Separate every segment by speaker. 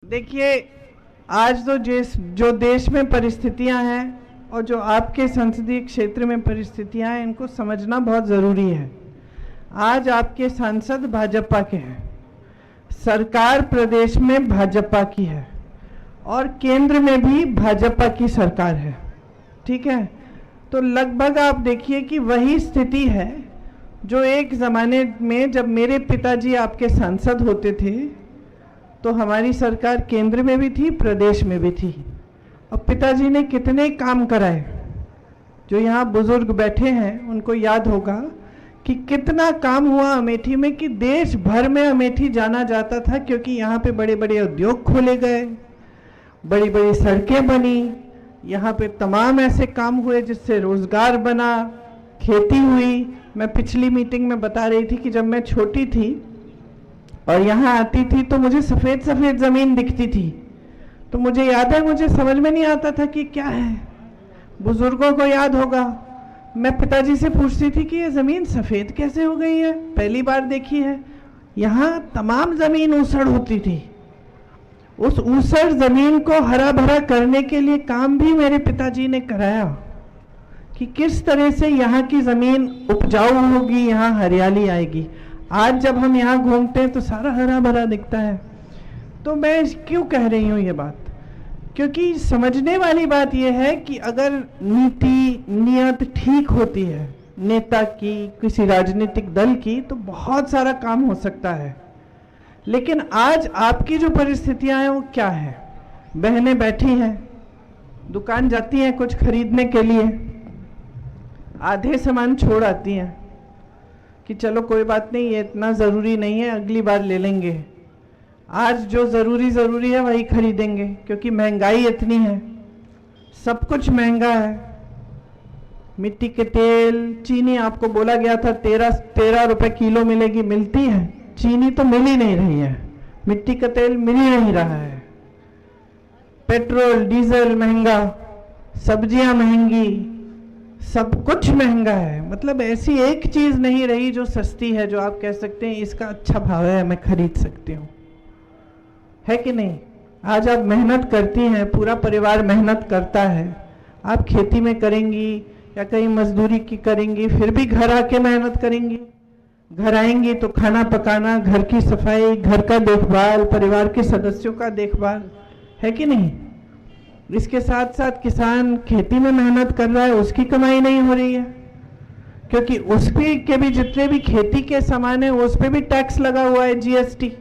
Speaker 1: देखिए, आज तो जो देश में परिस्थितियां हैं और जो आपके संसदीय क्षेत्र में परिस्थितियां हैं, इनको समझना बहुत ज़रूरी है। आज आपके सांसद भाजपा के हैं, सरकार प्रदेश में भाजपा की है और केंद्र में भी भाजपा की सरकार है। ठीक है, तो लगभग आप देखिए कि वही स्थिति है जो एक ज़माने में जब मेरे पिताजी आपके सांसद होते थे तो हमारी सरकार केंद्र में भी थी, प्रदेश में भी थी। और पिताजी ने कितने काम कराए, जो यहाँ बुजुर्ग बैठे हैं उनको याद होगा कि कितना काम हुआ अमेठी में, कि देश भर में अमेठी जाना जाता था, क्योंकि यहाँ पे बड़े बड़े उद्योग खोले गए, बड़ी बड़ी सड़कें बनी, यहाँ पे तमाम ऐसे काम हुए जिससे रोजगार बना, खेती हुई। मैं पिछली मीटिंग में बता रही थी कि जब मैं छोटी थी और यहाँ आती थी तो मुझे सफ़ेद सफ़ेद ज़मीन दिखती थी, तो मुझे याद है, मुझे समझ में नहीं आता था कि क्या है। बुजुर्गों को याद होगा, मैं पिताजी से पूछती थी कि ये ज़मीन सफ़ेद कैसे हो गई है, पहली बार देखी है। यहाँ तमाम ज़मीन ऊसड़ होती थी, उस ऊसड़ ज़मीन को हरा भरा करने के लिए काम भी मेरे पिताजी ने कराया कि किस तरह से यहाँ की ज़मीन उपजाऊ होगी, यहाँ हरियाली आएगी। आज जब हम यहाँ घूमते हैं तो सारा हरा भरा दिखता है। तो मैं क्यों कह रही हूँ ये बात, क्योंकि समझने वाली बात यह है कि अगर नीति नियत ठीक होती है नेता की, किसी राजनीतिक दल की, तो बहुत सारा काम हो सकता है। लेकिन आज आपकी जो परिस्थितियां हैं वो क्या है? बहनें बैठी हैं, दुकान जाती हैं कुछ खरीदने के लिए, आधे सामान छोड़ आती हैं कि चलो कोई बात नहीं, ये इतना ज़रूरी नहीं है, अगली बार ले लेंगे। आज जो ज़रूरी है वही खरीदेंगे, क्योंकि महंगाई इतनी है, सब कुछ महंगा है। मिट्टी के तेल, चीनी, आपको बोला गया था 13 रुपए किलो मिलेगी, मिलती है? चीनी तो मिल ही नहीं रही है, मिट्टी का तेल मिल ही नहीं रहा है। पेट्रोल डीजल महंगा, सब्जियां महंगी, सब कुछ महंगा है। मतलब ऐसी एक चीज नहीं रही जो सस्ती है, जो आप कह सकते हैं इसका अच्छा भाव है, मैं खरीद सकती हूँ, है कि नहीं? आज आप मेहनत करती हैं, पूरा परिवार मेहनत करता है, आप खेती में करेंगी या कहीं मजदूरी की करेंगी, फिर भी घर आके मेहनत करेंगी। घर आएंगी तो खाना पकाना, घर की सफाई, घर का देखभाल, परिवार के सदस्यों का देखभाल, है कि नहीं? इसके साथ साथ किसान खेती में मेहनत कर रहा है, उसकी कमाई नहीं हो रही है, क्योंकि उस पे के भी जितने भी खेती के सामान है उस पे भी टैक्स लगा हुआ है, जीएसटी।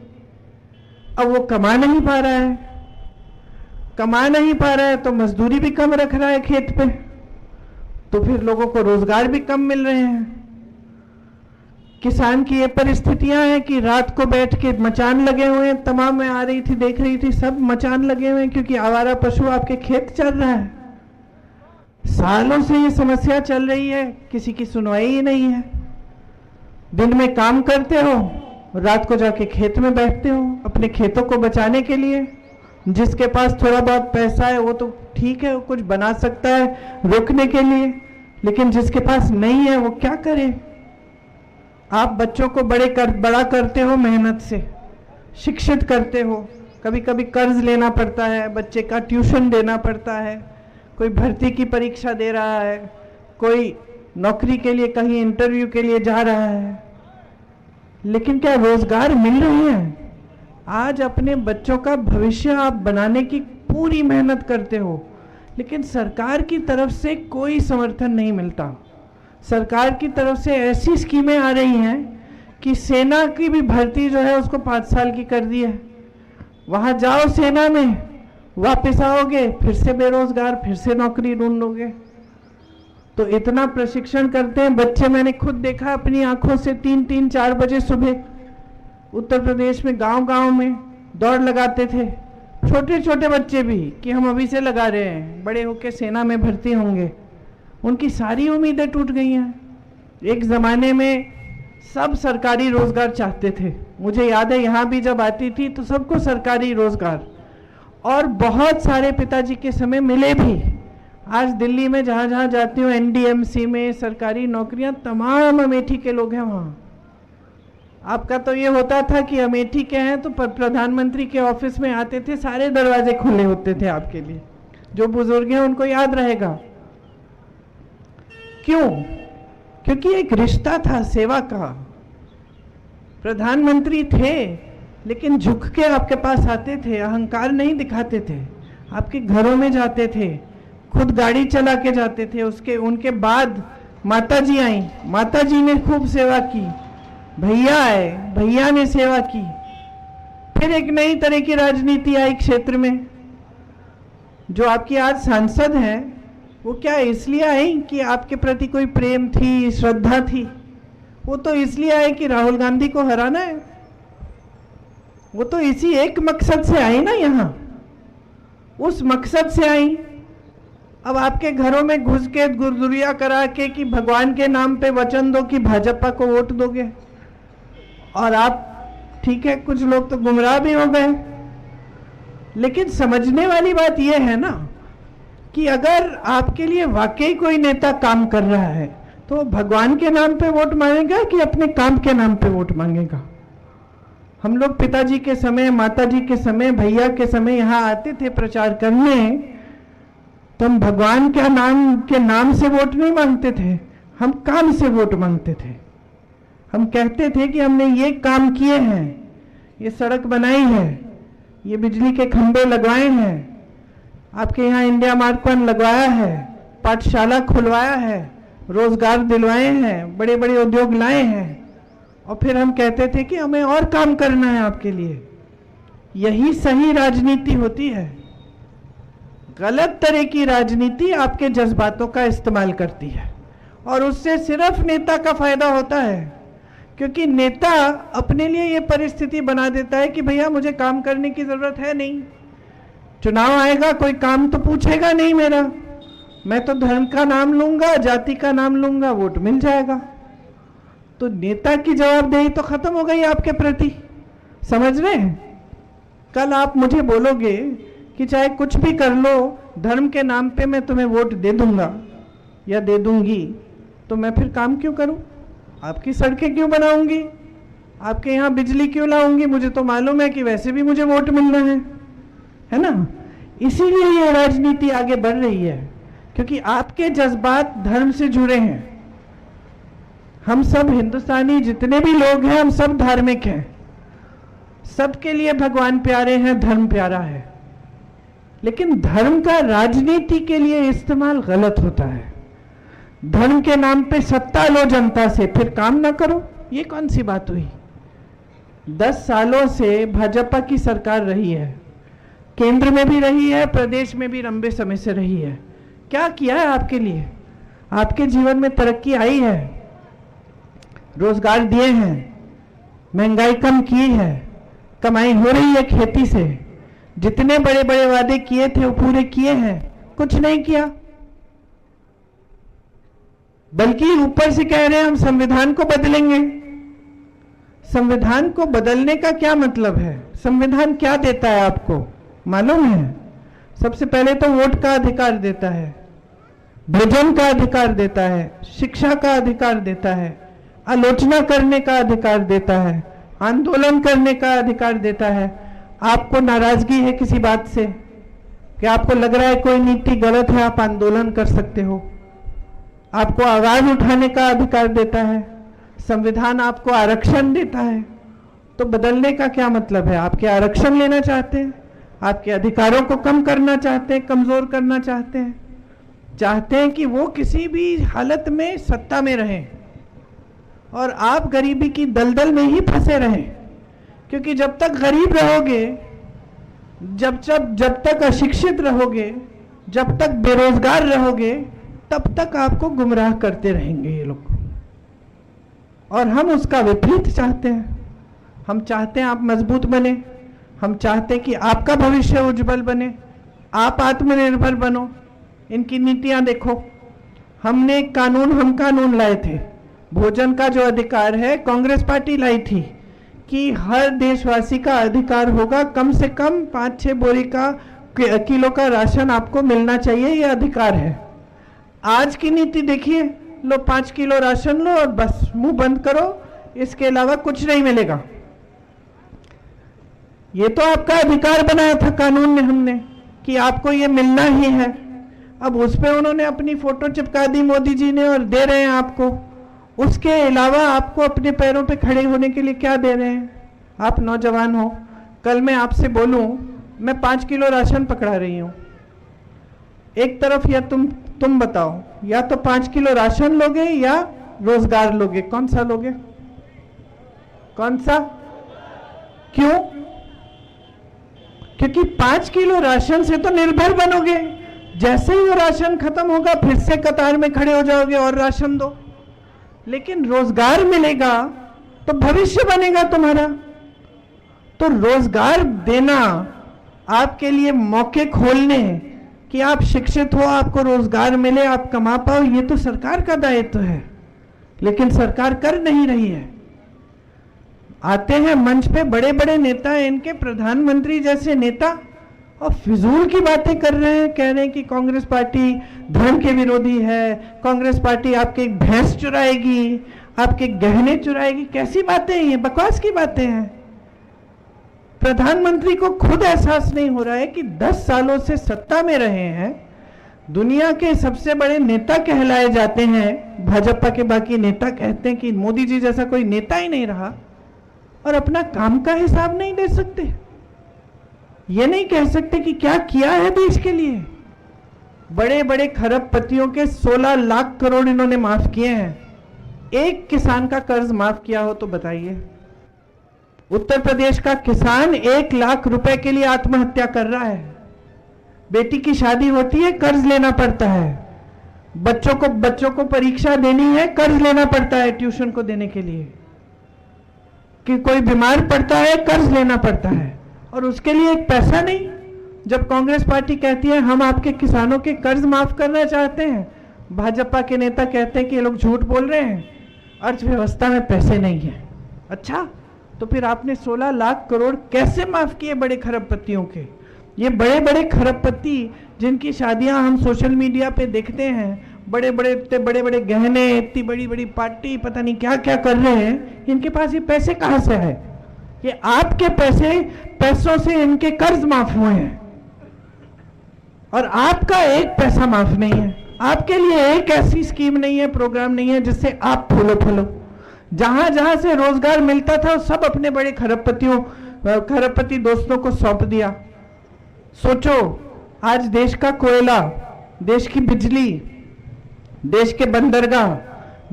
Speaker 1: अब वो कमा नहीं पा रहा है, तो मजदूरी भी कम रख रहा है खेत पे, तो फिर लोगों को रोजगार भी कम मिल रहे हैं। किसान की ये परिस्थितियां हैं कि रात को बैठ के मचान लगे हुए हैं, तमाम मैं आ रही थी, देख रही थी, सब मचान लगे हुए हैं, क्योंकि आवारा पशु आपके खेत चल रहा है। सालों से ये समस्या चल रही है, किसी की सुनवाई ही नहीं है। दिन में काम करते हो, रात को जाके खेत में बैठते हो अपने खेतों को बचाने के लिए। जिसके पास थोड़ा बहुत पैसा है वो तो ठीक है, वो कुछ बना सकता है रोकने के लिए, लेकिन जिसके पास नहीं है वो क्या करे? आप बच्चों को बड़ा करते हो, मेहनत से शिक्षित करते हो, कभी कभी कर्ज लेना पड़ता है, बच्चे का ट्यूशन देना पड़ता है, कोई भर्ती की परीक्षा दे रहा है, कोई नौकरी के लिए कहीं इंटरव्यू के लिए जा रहा है, लेकिन क्या रोजगार मिल रहे हैं? आज अपने बच्चों का भविष्य आप बनाने की पूरी मेहनत करते हो, लेकिन सरकार की तरफ से कोई समर्थन नहीं मिलता। सरकार की तरफ से ऐसी स्कीमें आ रही हैं कि सेना की भी भर्ती जो है उसको 5 साल की कर दी है। वहाँ जाओ सेना में, वापस आओगे फिर से बेरोजगार, फिर से नौकरी ढूंढ लोगे। तो इतना प्रशिक्षण करते हैं बच्चे, मैंने खुद देखा अपनी आंखों से, 3-4 बजे सुबह उत्तर प्रदेश में गांव में दौड़ लगाते थे छोटे छोटे बच्चे भी, कि हम अभी से लगा रहे हैं, बड़े होकर सेना में भर्ती होंगे। उनकी सारी उम्मीदें टूट गई हैं। एक ज़माने में सब सरकारी रोज़गार चाहते थे, मुझे याद है यहाँ भी जब आती थी तो सबको सरकारी रोज़गार, और बहुत सारे पिताजी के समय मिले भी। आज दिल्ली में जहाँ जहाँ जाती हूँ, एनडीएमसी में सरकारी नौकरियाँ, तमाम अमेठी के लोग हैं वहाँ। आपका तो ये होता था कि अमेठी के हैं तो प्रधानमंत्री के ऑफिस में आते थे, सारे दरवाजे खुले होते थे आपके लिए। जो बुजुर्ग हैं उनको याद रहेगा। क्यों? क्योंकि एक रिश्ता था सेवा का। प्रधानमंत्री थे लेकिन झुक के आपके पास आते थे, अहंकार नहीं दिखाते थे, आपके घरों में जाते थे, खुद गाड़ी चला के जाते थे। उनके बाद माता जी आई, माता जी ने खूब सेवा की, भैया आए, भैया ने सेवा की। फिर एक नई तरह की राजनीति आई क्षेत्र में। जो आपकी आज सांसद हैं वो क्या इसलिए आई कि आपके प्रति कोई प्रेम थी, श्रद्धा थी? वो तो इसलिए आए कि राहुल गांधी को हराना है। वो तो इसी एक मकसद से आई ना यहाँ, उस मकसद से आई। अब आपके घरों में घुस के गुरदुरिया करा के कि भगवान के नाम पे वचन दो कि भाजपा को वोट दोगे, और आप ठीक है, कुछ लोग तो गुमराह भी हो गए। लेकिन समझने वाली बात यह है ना कि अगर आपके लिए वाकई कोई नेता काम कर रहा है तो भगवान के नाम पे वोट मांगेगा कि अपने काम के नाम पे वोट मांगेगा? हम लोग पिताजी के समय, माताजी के समय, भैया के समय यहाँ आते थे प्रचार करने, तो हम भगवान के नाम से वोट नहीं मांगते थे, हम काम से वोट मांगते थे। हम कहते थे कि हमने ये काम किए हैं, ये सड़क बनाई है, ये बिजली के खंभे लगवाए हैं, आपके यहाँ इंडिया मार्क 1 लगवाया है, पाठशाला खुलवाया है, रोजगार दिलवाए हैं, बड़े बड़े उद्योग लाए हैं। और फिर हम कहते थे कि हमें और काम करना है आपके लिए। यही सही राजनीति होती है। गलत तरह की राजनीति आपके जज्बातों का इस्तेमाल करती है और उससे सिर्फ नेता का फायदा होता है, क्योंकि नेता अपने लिए ये परिस्थिति बना देता है कि भैया मुझे काम करने की जरूरत है नहीं, चुनाव आएगा कोई काम तो पूछेगा नहीं मेरा, मैं तो धर्म का नाम लूंगा, जाति का नाम लूंगा, वोट मिल जाएगा। तो नेता की जवाबदेही तो खत्म हो गई आपके प्रति। समझ रहे हैं? कल आप मुझे बोलोगे कि चाहे कुछ भी कर लो, धर्म के नाम पे मैं तुम्हें वोट दे दूंगा या दे दूंगी, तो मैं फिर काम क्यों करूं? आपकी सड़कें क्यों बनाऊंगी? आपके यहाँ बिजली क्यों लाऊंगी? मुझे तो मालूम है कि वैसे भी मुझे वोट मिलना है ना? इसीलिए ये राजनीति आगे बढ़ रही है, क्योंकि आपके जज्बात धर्म से जुड़े हैं। हम सब हिंदुस्तानी जितने भी लोग हैं, हम सब धार्मिक हैं, सबके लिए भगवान प्यारे हैं, धर्म प्यारा है। लेकिन धर्म का राजनीति के लिए इस्तेमाल गलत होता है। धर्म के नाम पे सत्ता लो जनता से, फिर काम ना करो, ये कौन सी बात हुई? 10 सालों से भाजपा की सरकार रही है, केंद्र में भी रही है, प्रदेश में भी लंबे समय से रही है। क्या किया है आपके लिए? आपके जीवन में तरक्की आई है, रोजगार दिए हैं, महंगाई कम की है, कमाई हो रही है खेती से, जितने बड़े बड़े वादे किए थे वो पूरे किए हैं? कुछ नहीं किया, बल्कि ऊपर से कह रहे हैं हम संविधान को बदलेंगे। संविधान को बदलने का क्या मतलब है? संविधान क्या देता है आपको मालूम है? सबसे पहले तो वोट का अधिकार देता है, भोजन का अधिकार देता है, शिक्षा का अधिकार देता है, आलोचना करने का अधिकार देता है, आंदोलन करने का अधिकार देता है। आपको नाराजगी है किसी बात से कि आपको लग रहा है कोई नीति गलत है, आप आंदोलन कर सकते हो। आपको आवाज उठाने का अधिकार देता है। संविधान आपको आरक्षण देता है। तो बदलने का क्या मतलब है? आपके आरक्षण लेना चाहते हैं, आपके अधिकारों को कम करना चाहते हैं, कमजोर करना चाहते हैं, चाहते हैं कि वो किसी भी हालत में सत्ता में रहें और आप गरीबी की दलदल में ही फंसे रहें। क्योंकि जब तक गरीब रहोगे, जब तक अशिक्षित रहोगे, जब तक बेरोजगार रहोगे, तब तक आपको गुमराह करते रहेंगे ये लोग। और हम उसका विपरीत चाहते हैं। हम चाहते हैं आप मजबूत बने, हम चाहते हैं कि आपका भविष्य उज्जवल बने, आप आत्मनिर्भर बनो। इनकी नीतियां देखो, हमने हम कानून लाए थे। भोजन का जो अधिकार है कांग्रेस पार्टी लाई थी कि हर देशवासी का अधिकार होगा, कम से कम 5-6 बोरी का किलो का राशन आपको मिलना चाहिए, ये अधिकार है। आज की नीति देखिए, लो 5 किलो राशन लो और बस मुंह बंद करो, इसके अलावा कुछ नहीं मिलेगा। ये तो आपका अधिकार बनाया था कानून में हमने कि आपको ये मिलना ही है। अब उस पे उन्होंने अपनी फोटो चिपका दी मोदी जी ने और दे रहे हैं आपको। उसके अलावा आपको अपने पैरों पे खड़े होने के लिए क्या दे रहे हैं? आप नौजवान हो, कल मैं आपसे बोलूं मैं 5 किलो राशन पकड़ा रही हूं, एक तरफ या तुम बताओ, या तो 5 किलो राशन लोगे या रोजगार लोगे, कौन सा लोगे? कौन सा? क्यों? क्योंकि 5 किलो राशन से तो निर्भर बनोगे, जैसे ही वो राशन खत्म होगा फिर से कतार में खड़े हो जाओगे और राशन दो। लेकिन रोजगार मिलेगा तो भविष्य बनेगा तुम्हारा। तो रोजगार देना, आपके लिए मौके खोलने कि आप शिक्षित हो, आपको रोजगार मिले, आप कमा पाओ, ये तो सरकार का दायित्व है। लेकिन सरकार कर नहीं रही है। आते हैं मंच पे बड़े बड़े नेता, इनके प्रधानमंत्री जैसे नेता, और फिजूल की बातें कर रहे हैं, कह रहे हैं कि कांग्रेस पार्टी धर्म के विरोधी है, कांग्रेस पार्टी आपके भैंस चुराएगी, आपके गहने चुराएगी। कैसी बातें हैं ये? बकवास की बातें हैं। प्रधानमंत्री को खुद एहसास नहीं हो रहा है कि 10 सालों से सत्ता में रहे हैं, दुनिया के सबसे बड़े नेता कहलाए जाते हैं, भाजपा के बाकी नेता कहते हैं कि मोदी जी जैसा कोई नेता ही नहीं रहा, और अपना काम का हिसाब नहीं दे सकते। ये नहीं कह सकते कि क्या किया है देश के लिए। बड़े बड़े खरबपतियों के 16 लाख करोड़ इन्होंने माफ किए हैं। एक किसान का कर्ज माफ किया हो तो बताइए। उत्तर प्रदेश का किसान 1 लाख रुपए के लिए आत्महत्या कर रहा है। बेटी की शादी होती है, कर्ज लेना पड़ता है। बच्चों को परीक्षा देनी है, कर्ज लेना पड़ता है ट्यूशन को देने के लिए। कि कोई बीमार पड़ता है, कर्ज लेना पड़ता है, और उसके लिए एक पैसा नहीं। जब कांग्रेस पार्टी कहती है हम आपके किसानों के कर्ज माफ करना चाहते हैं, भाजपा के नेता कहते हैं कि ये लोग झूठ बोल रहे हैं, अर्थव्यवस्था में पैसे नहीं है। अच्छा, तो फिर आपने 16 लाख करोड़ कैसे माफ किए बड़े खरबपतियों के? ये बड़े बड़े खरबपति जिनकी शादियां हम सोशल मीडिया पे देखते हैं, बड़े बड़े गहने, इतनी बड़ी बड़ी पार्टी, पता नहीं क्या क्या कर रहे हैं, इनके पास ये पैसे कहां से है? ये आपके पैसों से इनके कर्ज माफ हुए हैं, और आपका एक पैसा माफ नहीं है। आपके लिए एक ऐसी स्कीम नहीं है, प्रोग्राम नहीं है जिससे आप फूलो। जहां जहां से रोजगार मिलता था सब अपने बड़े खरबपति दोस्तों को सौंप दिया। सोचो, आज देश का कोयला, देश की बिजली, देश के बंदरगाह,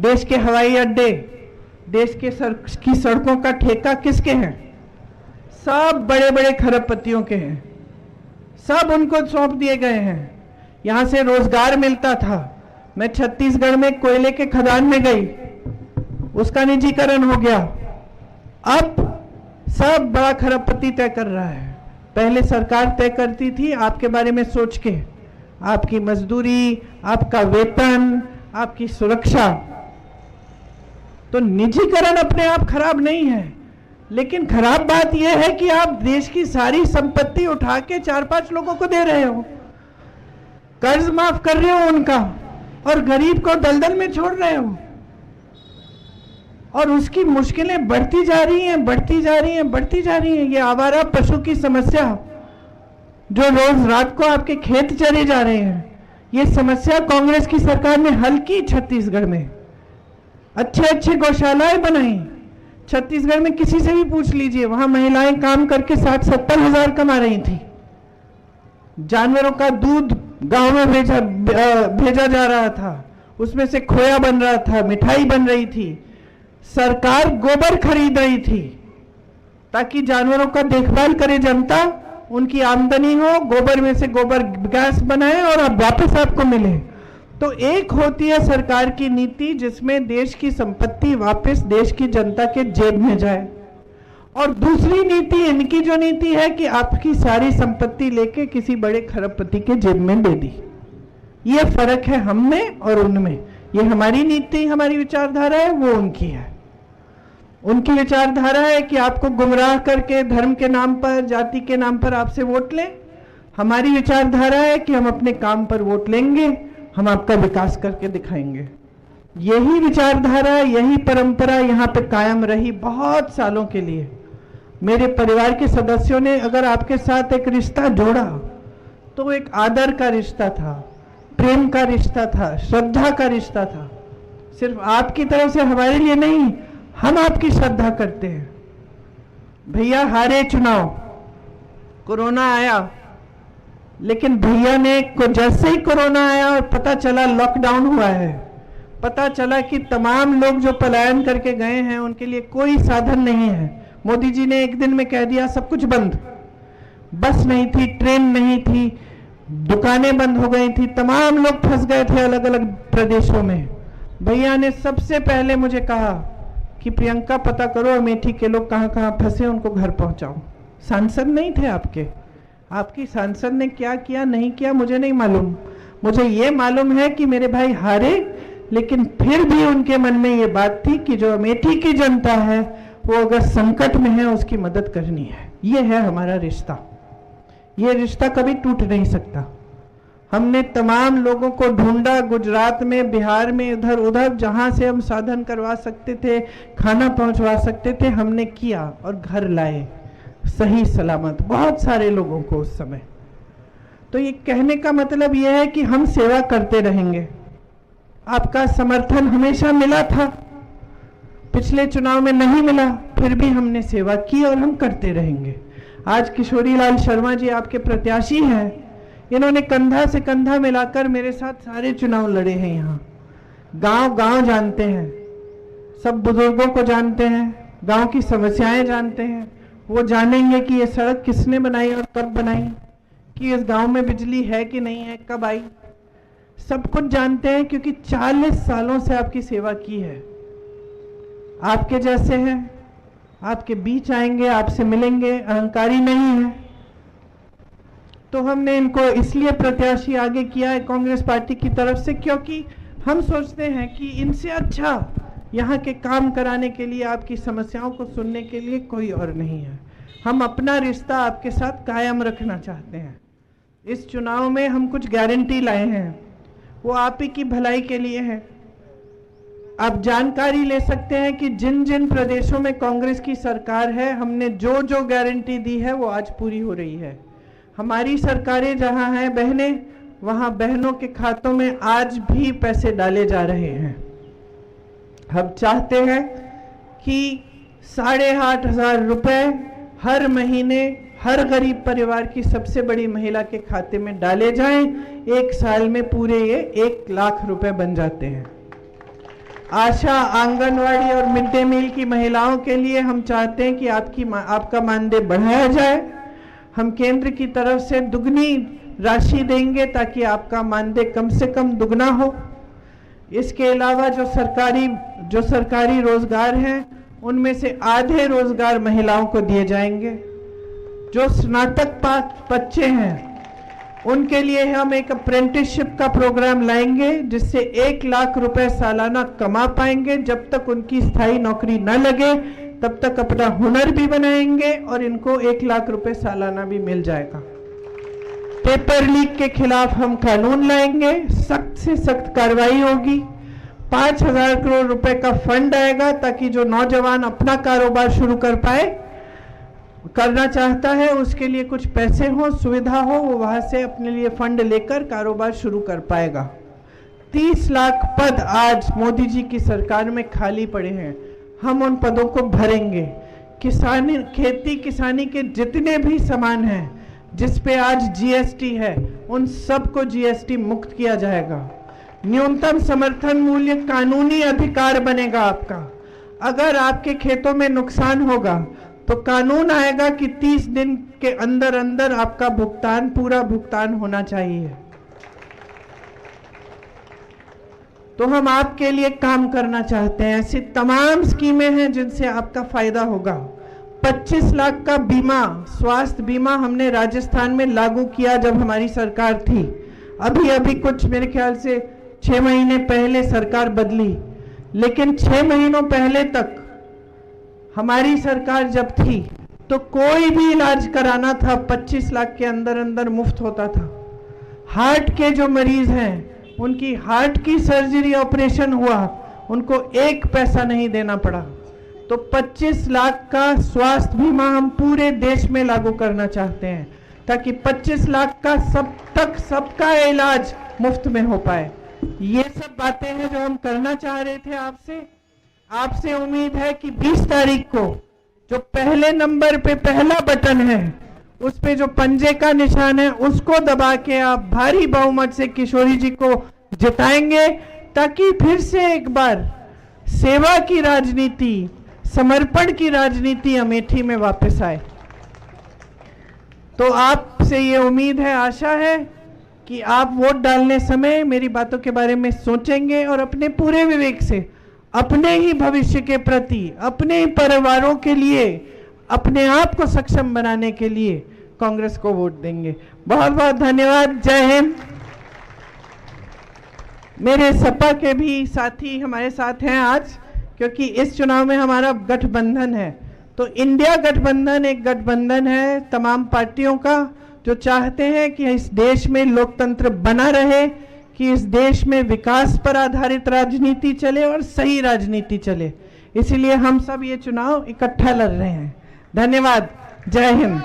Speaker 1: देश के हवाई अड्डे, देश की सड़कों का ठेका किसके हैं? सब बड़े बड़े खरबपतियों के हैं। सब उनको सौंप दिए गए हैं। यहां से रोजगार मिलता था। मैं छत्तीसगढ़ में कोयले के खदान में गई, उसका निजीकरण हो गया। अब सब बड़ा खरबपति तय कर रहा है। पहले सरकार तय करती थी आपके बारे में सोच के, आपकी मजदूरी, आपका वेतन, आपकी सुरक्षा। तो निजीकरण अपने आप खराब नहीं है, लेकिन खराब बात यह है कि आप देश की सारी संपत्ति उठा के 4-5 लोगों को दे रहे हो, कर्ज माफ कर रहे हो उनका, और गरीब को दलदल में छोड़ रहे हो, और उसकी मुश्किलें बढ़ती जा रही हैं। ये आवारा पशु की समस्या जो रोज रात को आपके खेत चरे जा रहे हैं, ये समस्या कांग्रेस की सरकार ने हल की। छत्तीसगढ़ में अच्छे गौशालाएं बनाई। छत्तीसगढ़ में किसी से भी पूछ लीजिए, वहां महिलाएं काम करके 60-70 हजार कमा रही थी। जानवरों का दूध गांव में भेजा जा रहा था, उसमें से खोया बन रहा था, मिठाई बन रही थी। सरकार गोबर खरीद रही थी ताकि जानवरों का देखभाल करे जनता, उनकी आमदनी हो, गोबर में से गोबर गैस बनाए और अब वापस आपको मिले। तो एक होती है सरकार की नीति जिसमें देश की संपत्ति वापस देश की जनता के जेब में जाए, और दूसरी नीति इनकी जो नीति है कि आपकी सारी संपत्ति लेके किसी बड़े खरबपति के जेब में दे दी। ये फर्क है हम में और उनमें। ये हमारी नीति, हमारी विचारधारा है, वो उनकी है। उनकी विचारधारा है कि आपको गुमराह करके धर्म के नाम पर, जाति के नाम पर आपसे वोट लें। हमारी विचारधारा है कि हम अपने काम पर वोट लेंगे, हम आपका विकास करके दिखाएंगे। यही विचारधारा, यही परंपरा यहाँ पे कायम रही बहुत सालों के लिए। मेरे परिवार के सदस्यों ने अगर आपके साथ एक रिश्ता जोड़ा तो एक आदर का रिश्ता था, प्रेम का रिश्ता था, श्रद्धा का रिश्ता था। सिर्फ आपकी तरफ से हमारे लिए नहीं, हम आपकी श्रद्धा करते हैं। भैया हारे चुनाव, कोरोना आया, लेकिन भैया ने जैसे ही कोरोना आया और पता चला लॉकडाउन हुआ है, पता चला कि तमाम लोग जो पलायन करके गए हैं उनके लिए कोई साधन नहीं है। मोदी जी ने एक दिन में कह दिया सब कुछ बंद, बस नहीं थी, ट्रेन नहीं थी, दुकानें बंद हो गई थी, तमाम लोग फंस गए थे अलग अलग प्रदेशों में। भैया ने सबसे पहले मुझे कहा कि प्रियंका पता करो अमेठी के लोग कहाँ कहाँ फंसे, उनको घर पहुंचाओ। सांसद नहीं थे आपकी सांसद ने क्या किया नहीं किया मुझे नहीं मालूम। मुझे ये मालूम है कि मेरे भाई हारे, लेकिन फिर भी उनके मन में ये बात थी कि जो अमेठी की जनता है वो अगर संकट में है उसकी मदद करनी है। ये है हमारा रिश्ता, ये रिश्ता कभी टूट नहीं सकता। हमने तमाम लोगों को ढूंढा, गुजरात में, बिहार में, इधर उधर, जहां से हम साधन करवा सकते थे, खाना पहुंचवा सकते थे, हमने किया और घर लाए सही सलामत बहुत सारे लोगों को उस समय। तो ये कहने का मतलब ये है कि हम सेवा करते रहेंगे। आपका समर्थन हमेशा मिला था, पिछले चुनाव में नहीं मिला, फिर भी हमने सेवा की और हम करते रहेंगे। आज किशोरी लाल शर्मा जी आपके प्रत्याशी हैं। इन्होंने कंधा से कंधा मिलाकर मेरे साथ सारे चुनाव लड़े हैं। यहाँ गांव गांव जानते हैं, सब बुजुर्गों को जानते हैं, गांव की समस्याएं जानते हैं। वो जानेंगे कि ये सड़क किसने बनाई और कब बनाई, कि इस गांव में बिजली है कि नहीं है, कब आई, सब कुछ जानते हैं, क्योंकि 40 सालों से आपकी सेवा की है। आपके जैसे हैं, आपके बीच आएंगे, आपसे मिलेंगे, अहंकारी नहीं है। तो हमने इनको इसलिए प्रत्याशी आगे किया है कांग्रेस पार्टी की तरफ से, क्योंकि हम सोचते हैं कि इनसे अच्छा यहाँ के काम कराने के लिए, आपकी समस्याओं को सुनने के लिए कोई और नहीं है। हम अपना रिश्ता आपके साथ कायम रखना चाहते हैं। इस चुनाव में हम कुछ गारंटी लाए हैं, वो आप ही की भलाई के लिए है। आप जानकारी ले सकते हैं कि जिन जिन प्रदेशों में कांग्रेस की सरकार है, हमने जो जो गारंटी दी है वो आज पूरी हो रही है। हमारी सरकारें जहां हैं बहनें, वहां बहनों के खातों में आज भी पैसे डाले जा रहे हैं। हम चाहते हैं कि 8,500 रुपए हर महीने हर गरीब परिवार की सबसे बड़ी महिला के खाते में डाले जाएं। एक साल में पूरे ये 1 लाख रुपए बन जाते हैं। आशा, आंगनवाड़ी और मिड डे मील की महिलाओं के लिए हम चाहते हैं कि आपका मानदेय बढ़ाया जाए। हम केंद्र की तरफ से दुगनी राशि देंगे ताकि आपका मानदेय कम से कम दुगना हो। इसके अलावा जो सरकारी रोजगार हैं उनमें से आधे रोजगार महिलाओं को दिए जाएंगे। जो स्नातक पास बच्चे हैं उनके लिए हम एक अप्रेंटिसशिप का प्रोग्राम लाएंगे, जिससे 1 लाख रुपए सालाना कमा पाएंगे। जब तक उनकी स्थायी नौकरी न लगे तब तक अपना हुनर भी बनाएंगे और इनको 1 लाख रुपए सालाना भी मिल जाएगा। पेपर लीक के खिलाफ हम कानून लाएंगे, सख्त से सख्त कार्रवाई होगी। 5,000 करोड़ रुपए का फंड आएगा ताकि जो नौजवान अपना कारोबार शुरू करना चाहता है उसके लिए कुछ पैसे हो, सुविधा हो, वो वहां से अपने लिए फंड लेकर कारोबार शुरू कर पाएगा। 30 लाख पद आज मोदी जी की सरकार में खाली पड़े हैं, हम उन पदों को भरेंगे। खेती किसानी के जितने भी सामान हैं जिस पे आज जीएसटी है, उन सबको जीएसटी मुक्त किया जाएगा। न्यूनतम समर्थन मूल्य कानूनी अधिकार बनेगा आपका। अगर आपके खेतों में नुकसान होगा तो कानून आएगा कि 30 दिन के अंदर अंदर आपका पूरा भुगतान होना चाहिए। तो हम आपके लिए काम करना चाहते हैं। ऐसी तमाम स्कीमें हैं जिनसे आपका फायदा होगा। 25 लाख का बीमा, स्वास्थ्य बीमा हमने राजस्थान में लागू किया जब हमारी सरकार थी। अभी कुछ मेरे ख्याल से 6 महीने पहले सरकार बदली, लेकिन 6 महीनों पहले तक हमारी सरकार जब थी तो कोई भी इलाज कराना था 25 लाख के अंदर अंदर मुफ्त होता था। हार्ट के जो मरीज हैं उनकी हार्ट की सर्जरी ऑपरेशन हुआ उनको एक पैसा नहीं देना पड़ा। तो 25 लाख का स्वास्थ्य बीमा हम पूरे देश में लागू करना चाहते हैं, ताकि 25 लाख का सबका इलाज मुफ्त में हो पाए। ये सब बातें हैं जो हम करना चाह रहे थे आपसे उम्मीद है कि 20 तारीख को जो पहले नंबर पे पहला बटन है, उस पे जो पंजे का निशान है, उसको दबा के आप भारी बहुमत से किशोरी जी को जिताएंगे, ताकि फिर से एक बार सेवा की राजनीति, समर्पण की राजनीति अमेठी में वापस आए। तो आपसे ये उम्मीद है, आशा है कि आप वोट डालने समय मेरी बातों के बारे में सोचेंगे और अपने पूरे विवेक से अपने ही भविष्य के प्रति, अपने ही परिवारों के लिए, अपने आप को सक्षम बनाने के लिए कांग्रेस को वोट देंगे। बहुत बहुत धन्यवाद। जय हिंद। मेरे सपा के भी साथी हमारे साथ हैं आज, क्योंकि इस चुनाव में हमारा गठबंधन है। तो इंडिया गठबंधन एक गठबंधन है तमाम पार्टियों का, जो चाहते हैं कि इस देश में लोकतंत्र बना रहे, कि इस देश में विकास पर आधारित राजनीति चले और सही राजनीति चले। इसीलिए हम सब ये चुनाव इकट्ठा लड़ रहे हैं। धन्यवाद। जय हिंद।